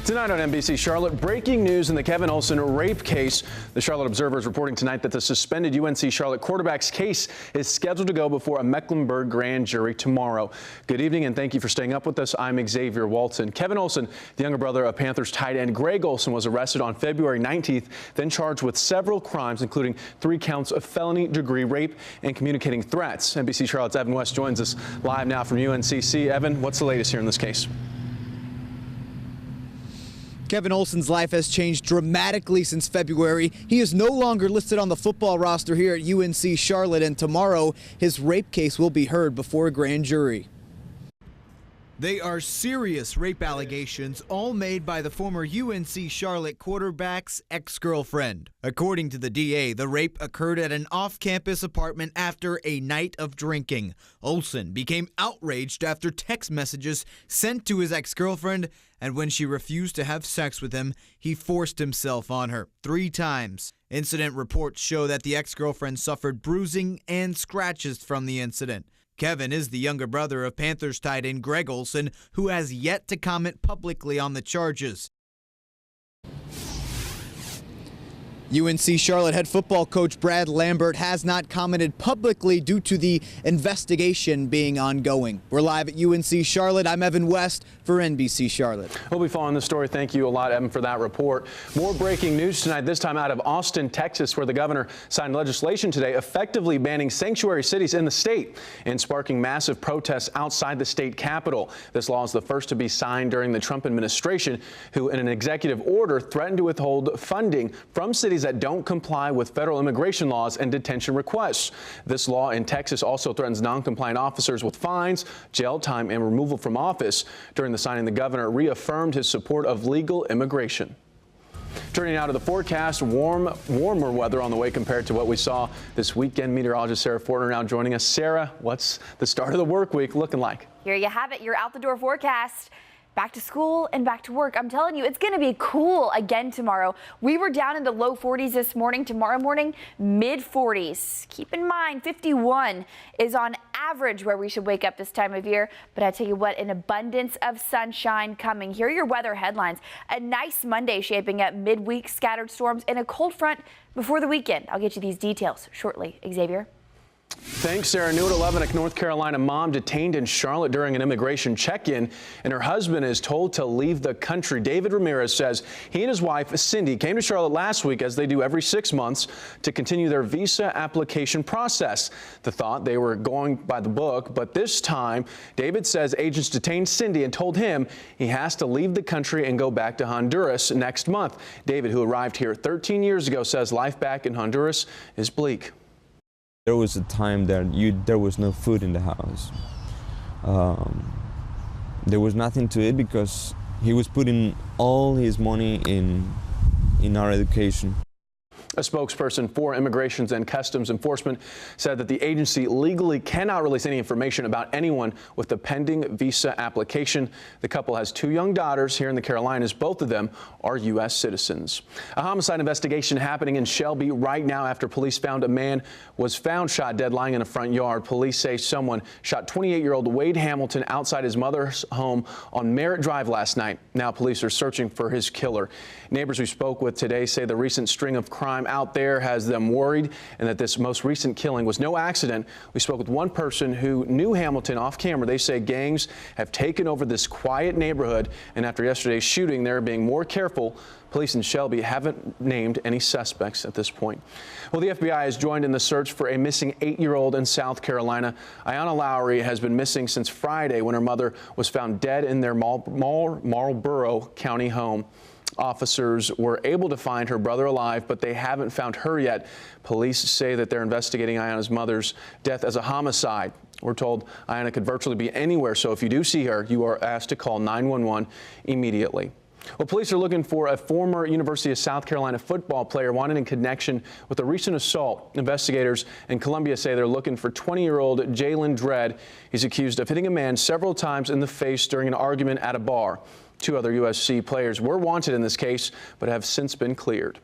Tonight on NBC Charlotte, breaking news in the Kevin Olson rape case. The Charlotte Observer is reporting tonight that the suspended UNC Charlotte quarterback's case is scheduled to go before a Mecklenburg grand jury tomorrow. Good evening and thank you for staying up with us. I'm Xavier Walton. Kevin Olson, the younger brother of Panthers tight end Greg Olson, was arrested on February 19th, then charged with several crimes, including 3 counts of felony degree rape and communicating threats. NBC Charlotte's Evan West joins us live now from UNCC. Evan, what's the latest here in this case? Kevin Olson's life has changed dramatically since February. He is no longer listed on the football roster here at UNC Charlotte, and tomorrow his rape case will be heard before a grand jury. They are serious rape allegations, all made by the former UNC Charlotte quarterback's ex-girlfriend. According to the DA, the rape occurred at an off-campus apartment after a night of drinking. Olson became outraged after text messages sent to his ex-girlfriend, and when she refused to have sex with him, he forced himself on her 3 times. Incident reports show that the ex-girlfriend suffered bruising and scratches from the incident. Kevin is the younger brother of Panthers tight end Greg Olson, who has yet to comment publicly on the charges. UNC Charlotte head football coach Brad Lambert has not commented publicly due to the investigation being ongoing. We're live at UNC Charlotte. I'm Evan West for NBC Charlotte. We'll be following this story. Thank you a lot, Evan, for that report. More breaking news tonight, this time out of Austin, Texas, where the governor signed legislation today effectively banning sanctuary cities in the state and sparking massive protests outside the state capitol. This law is the first to be signed during the Trump administration, who in an executive order threatened to withhold funding from cities that don't comply with federal immigration laws and detention requests. This law in Texas also threatens non-compliant officers with fines, jail time, and removal from office. During the signing, the governor reaffirmed his support of legal immigration. Turning now to the forecast, warmer weather on the way compared to what we saw this weekend. Meteorologist Sarah Fortner now joining us. Sarah, what's the start of the work week looking like? Here you have it, your out the door forecast. Back to school and back to work. I'm telling you, it's going to be cool again tomorrow. We were down in the low 40s this morning. Tomorrow morning, mid 40s. Keep in mind, 51 is on average where we should wake up this time of year. But I tell you what, an abundance of sunshine coming. Here are your weather headlines. A nice Monday shaping up, midweek scattered storms and a cold front before the weekend. I'll get you these details shortly. Xavier. Thanks, Sarah. New at 11, a North Carolina mom detained in Charlotte during an immigration check-in, and her husband is told to leave the country. David Ramirez says he and his wife, Cindy, came to Charlotte last week, as they do every 6 months, to continue their visa application process. The thought they were going by the book, but this time, David says agents detained Cindy and told him he has to leave the country and go back to Honduras next month. David, who arrived here 13 years ago, says life back in Honduras is bleak. There was a time that there was no food in the house. There was nothing to eat because he was putting all his money in our education. A spokesperson for Immigration and Customs Enforcement said that the agency legally cannot release any information about anyone with a pending visa application. The couple has 2 young daughters here in the Carolinas. Both of them are U.S. citizens. A homicide investigation happening in Shelby right now after police found a man was found shot dead lying in a front yard. Police say someone shot 28-year-old Wade Hamilton outside his mother's home on Merritt Drive last night. Now police are searching for his killer. Neighbors we spoke with today say the recent string of crime out there has them worried, and that this most recent killing was no accident. We spoke with one person who knew Hamilton off camera. They say gangs have taken over this quiet neighborhood, and after yesterday's shooting, they're being more careful. Police in Shelby haven't named any suspects at this point. Well, the FBI has joined in the search for a missing 8-year-old in South Carolina. Ayanna Lowry has been missing since Friday when her mother was found dead in their Marlboro County home. Officers were able to find her brother alive, but they haven't found her yet. Police say that they're investigating Ayanna's mother's death as a homicide. We're told Ayanna could virtually be anywhere, so if you do see her, you are asked to call 911 immediately. Well, police are looking for a former University of South Carolina football player wanted in connection with a recent assault. Investigators in Columbia say they're looking for 20-year-old Jalen Dredd. He's accused of hitting a man several times in the face during an argument at a bar. 2 other USC players were wanted in this case, but have since been cleared.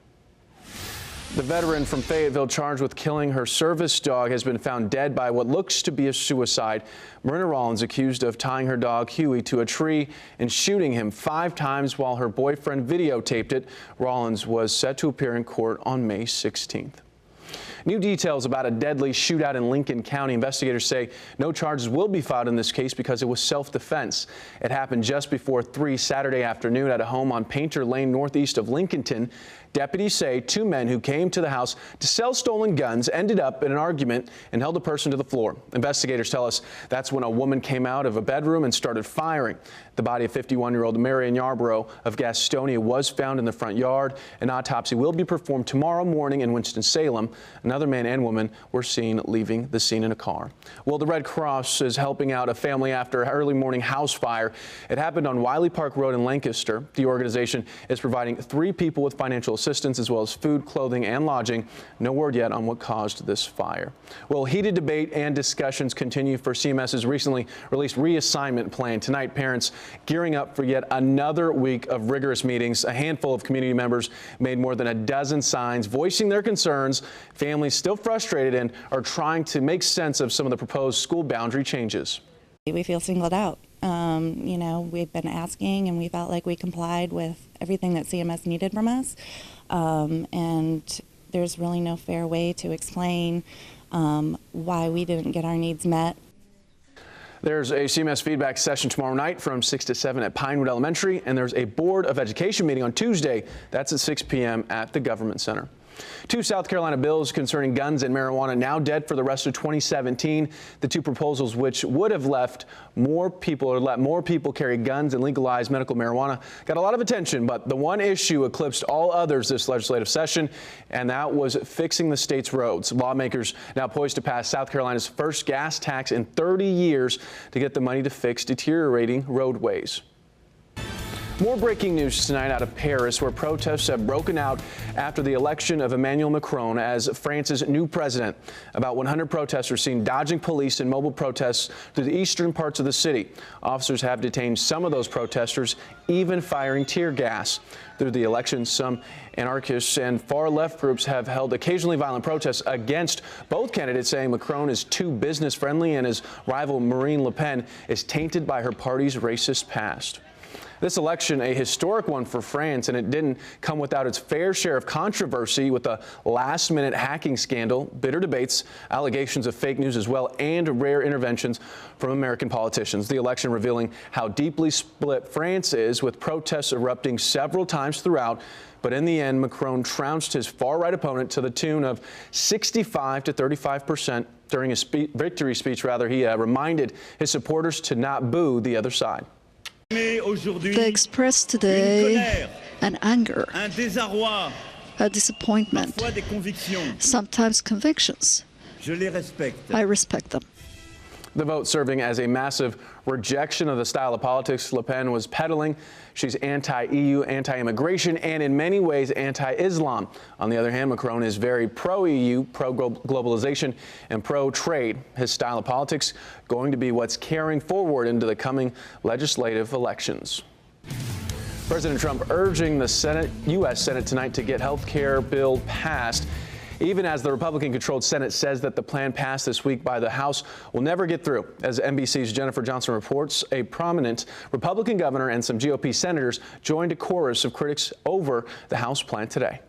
The veteran from Fayetteville charged with killing her service dog has been found dead by what looks to be a suicide. Myrna Rollins accused of tying her dog Huey to a tree and shooting him 5 times while her boyfriend videotaped it. Rollins was set to appear in court on May 16th. New details about a deadly shootout in Lincoln County. Investigators say no charges will be filed in this case because it was self-defense. It happened just before 3 Saturday afternoon at a home on Painter Lane northeast of Lincolnton. Deputies say 2 men who came to the house to sell stolen guns ended up in an argument and held a person to the floor. Investigators tell us that's when a woman came out of a bedroom and started firing. The body of 51-year-old Marion Yarborough of Gastonia was found in the front yard. An autopsy will be performed tomorrow morning in Winston-Salem. Another man and woman were seen leaving the scene in a car. Well, the Red Cross is helping out a family after an early morning house fire. It happened on Wiley Park Road in Lancaster. The organization is providing 3 people with financial assistance as well as food, clothing, and lodging. No word yet on what caused this fire. Well, heated debate and discussions continue for CMS's recently released reassignment plan. Tonight, parents gearing up for yet another week of rigorous meetings. A handful of community members made more than a dozen signs voicing their concerns. Families still frustrated and are trying to make sense of some of the proposed school boundary changes. We feel singled out. You know, we've been asking and we felt like we complied with everything that CMS needed from us. And there's really no fair way to explain why we didn't get our needs met. There's a CMS feedback session tomorrow night from 6 to 7 at Pinewood Elementary, and there's a Board of Education meeting on Tuesday. That's at 6 p.m. at the Government Center. 2 South Carolina bills concerning guns and marijuana now dead for the rest of 2017. The 2 proposals, which would have let more people carry guns and legalize medical marijuana, got a lot of attention, but the one issue eclipsed all others this legislative session, and that was fixing the state's roads. Lawmakers now poised to pass South Carolina's first gas tax in 30 years to get the money to fix deteriorating roadways. More breaking news tonight out of Paris, where protests have broken out after the election of Emmanuel Macron as France's new president. About 100 protesters seen dodging police in mobile protests through the eastern parts of the city. Officers have detained some of those protesters, even firing tear gas. Through the election, some anarchists and far-left groups have held occasionally violent protests against both candidates, saying Macron is too business-friendly and his rival Marine Le Pen is tainted by her party's racist past. This election, a historic one for France, and it didn't come without its fair share of controversy with a last-minute hacking scandal, bitter debates, allegations of fake news as well, and rare interventions from American politicians. The election revealing how deeply split France is, with protests erupting several times throughout. But in the end, Macron trounced his far-right opponent to the tune of 65 to 35%. During his victory speech, he reminded his supporters to not boo the other side. They expressed today an anger, a disappointment, sometimes convictions. I respect them. The vote serving as a massive rejection of the style of politics Le Pen was peddling. She's anti-EU, anti-immigration, and in many ways anti-Islam. On the other hand, Macron is very pro-EU, pro-globalization, and pro-trade. His style of politics going to be what's carrying forward into the coming legislative elections. President Trump urging the U.S. Senate tonight to get health care bill passed, even as the Republican-controlled Senate says that the plan passed this week by the House will never get through. As NBC's Jennifer Johnson reports, a prominent Republican governor and some GOP senators joined a chorus of critics over the House plan today.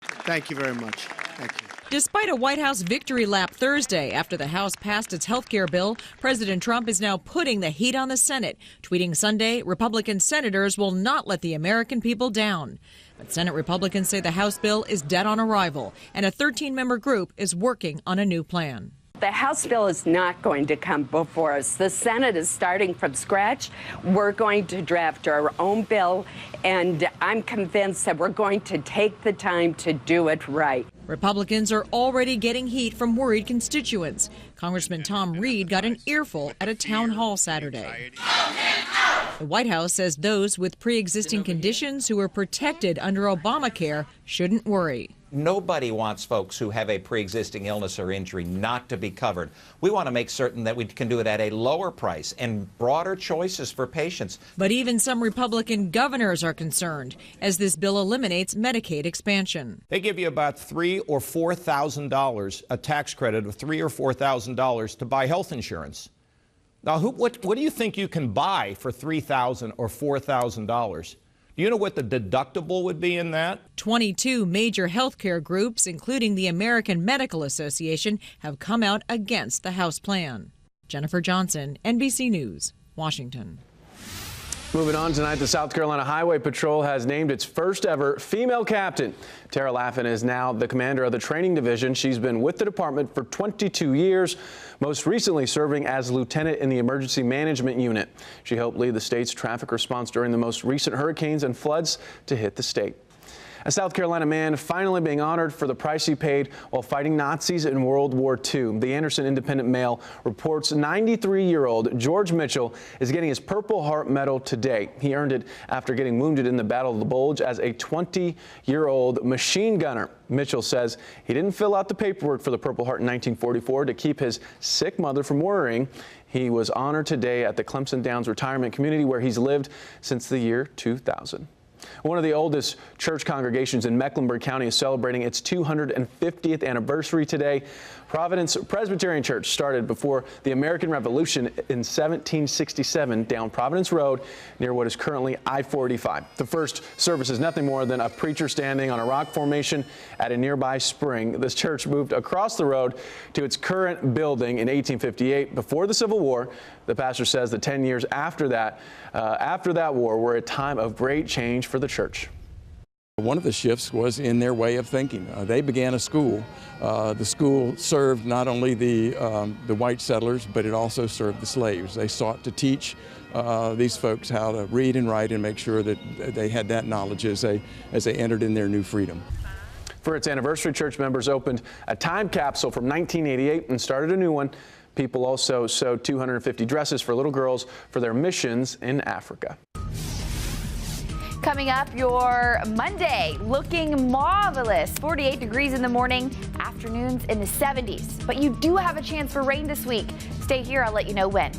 Thank you very much. Thank you. Despite a White House victory lap Thursday after the House passed its health care bill, President Trump is now putting the heat on the Senate, tweeting Sunday, Republican senators will not let the American people down. But Senate Republicans say the House bill is dead on arrival, and a 13-member group is working on a new plan. The House bill is not going to come before us. The Senate is starting from scratch. We're going to draft our own bill, and I'm convinced that we're going to take the time to do it right. Republicans are already getting heat from worried constituents. Congressman Tom Reed got an earful at a town hall Saturday. The White House says those with pre-existing conditions who are protected under Obamacare shouldn't worry. Nobody wants folks who have a pre-existing illness or injury not to be covered. We want to make certain that we can do it at a lower price and broader choices for patients. But even some Republican governors are concerned as this bill eliminates Medicaid expansion. They give you about $3,000 or $4,000, a tax credit of $3,000 or $4,000 to buy health insurance. Now, what do you think you can buy for $3,000 or $4,000? Do you know what the deductible would be in that? 22 major healthcare groups, including the American Medical Association, have come out against the House plan. Jennifer Johnson, NBC News, Washington. Moving on tonight, the South Carolina Highway Patrol has named its first ever female captain. Tara Laffin is now the commander of the training division. She's been with the department for 22 years, most recently serving as lieutenant in the emergency management unit. She helped lead the state's traffic response during the most recent hurricanes and floods to hit the state. A South Carolina man finally being honored for the price he paid while fighting Nazis in World War II. The Anderson Independent Mail reports 93-year-old George Mitchell is getting his Purple Heart Medal today. He earned it after getting wounded in the Battle of the Bulge as a 20-year-old machine gunner. Mitchell says he didn't fill out the paperwork for the Purple Heart in 1944 to keep his sick mother from worrying. He was honored today at the Clemson Downs retirement community where he's lived since the year 2000. One of the oldest church congregations in Mecklenburg County is celebrating its 250th anniversary today. Providence Presbyterian Church started before the American Revolution in 1767 down Providence Road near what is currently I-485. The first service is nothing more than a preacher standing on a rock formation at a nearby spring. This church moved across the road to its current building in 1858 before the Civil War. The pastor says the 10 years after that war were a time of great change for the church. One of the shifts was in their way of thinking. They began a school. The school served not only the white settlers, but it also served the slaves. They sought to teach these folks how to read and write and make sure that they had that knowledge as they entered in their new freedom. For its anniversary, church members opened a time capsule from 1988 and started a new one. People also sewed 250 dresses for little girls for their missions in Africa. Coming up, your Monday looking marvelous. 48 degrees in the morning, afternoons in the 70s. But you do have a chance for rain this week. Stay here, I'll let you know when.